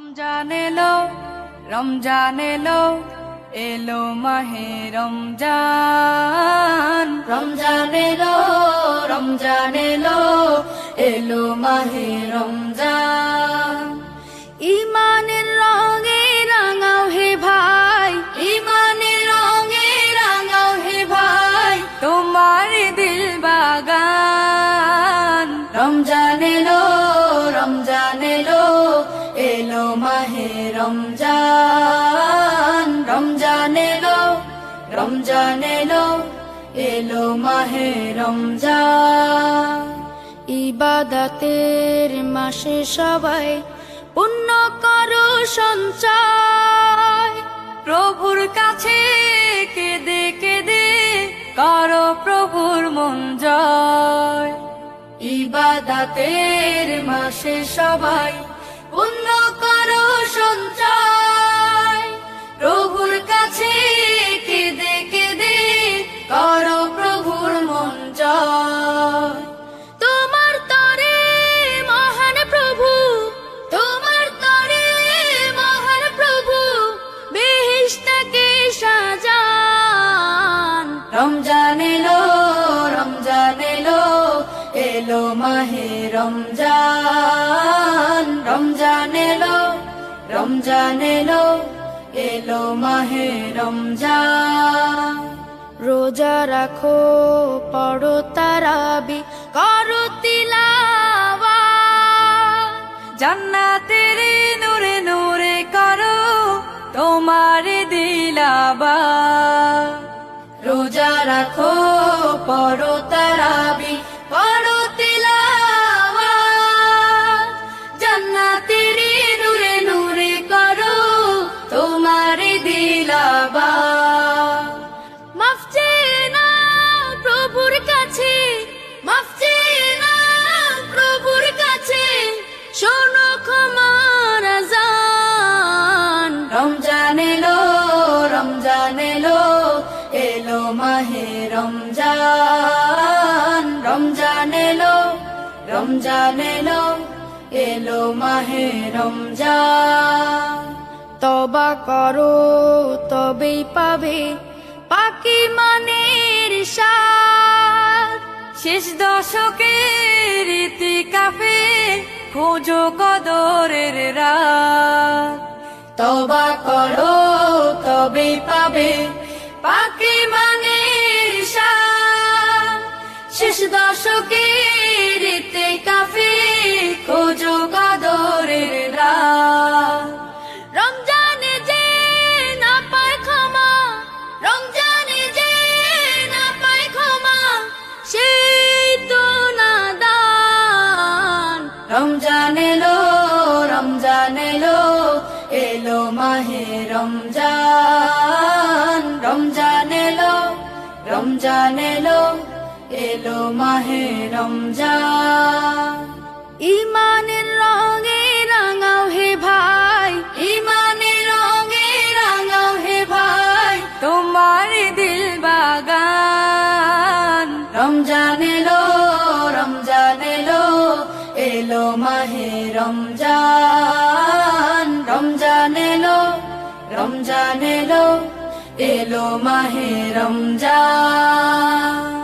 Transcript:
রমজান এলো, রমজান এলো, এলো মাহে রমজান। রমজান এলো, রমজান এলো, এলো মাহে রমজান। ইমানের রঙে রাঙাও হে ভাই, ইমানের রঙে রাঙাও হে ভাই, তোমার দিল বাগান। রমজান এলো, রমজান এলো, এলো মাহে রমজান। রমজান এলো, রমজান এলো, এলো মাহে রমজান। ইবাদতের মাসে সবাই পুণ্য করো সঞ্চয়, প্রভুর কাছে কেঁদে কেঁদে করো প্রভুর মন জয়। ইবাদতের মাসে সবাই পুণ্য করো সঞ্চয়, প্রভুর কাছে কেঁদে কেঁদে করো প্রভুর মন জয়। তোমার তরে মহান প্রভু, তোমার তরে মহান প্রভু, বেহেশতকে সাজান। রমজান এলো, রমজান এলো, এলো মাহে রমজান। রমজান এলো, রমজান এলো, এলো মাহে রমজান। রোজা রাখো, পড়ো তারাবি, করো তিলাওয়াত, জান্নাতের নূরে নূরে করো তোমার দিলাবাত। রোজা রাখো, পড়ো তারাবি, করো তিলাওয়াত, জান্নাতের নূরে নূরে করো তোমার দিলাবাত। মাফ চেয়ে নাও প্রভুর কাছে, মাফ চেয়ে নাও প্রভুর কাছে, শোনো ক্ষমার আযান। রমজান এলো, রমজান এলো, এলো মাহে রমজান। রমজান এলো, রমজান এলো, এলো মাহে রমজান। তওবা করো তবেই পাবে পাকি মানের স্বাদ, শেষ দশকের ইতিকাফে খোঁজো কদরের রাত। তওবা করো তবেই পাবে পাকি মানের স্বাদ, শেষ দশকের ইতিকাফে খোঁজো কদরের রাত। রমজানে যে না পায় ক্ষমা, রমজানে যে না পায় ক্ষমা, সেই তো নাদান। রমজান এলো, রমজান এলো, এলো মাহে রমজান। রমজান এলো, রমজান এলো, এলো মাহে রমজান। ইমানের রঙে রাঙাও হে ভাই, ইমানের রঙে রাঙাও হে ভাই, তোমার দিল বাগান। রমজান এলো, রমজান এলো, এলো মাহে রমজান। রমজান এলো, রমজান এলো, এলো মাহে রমজান।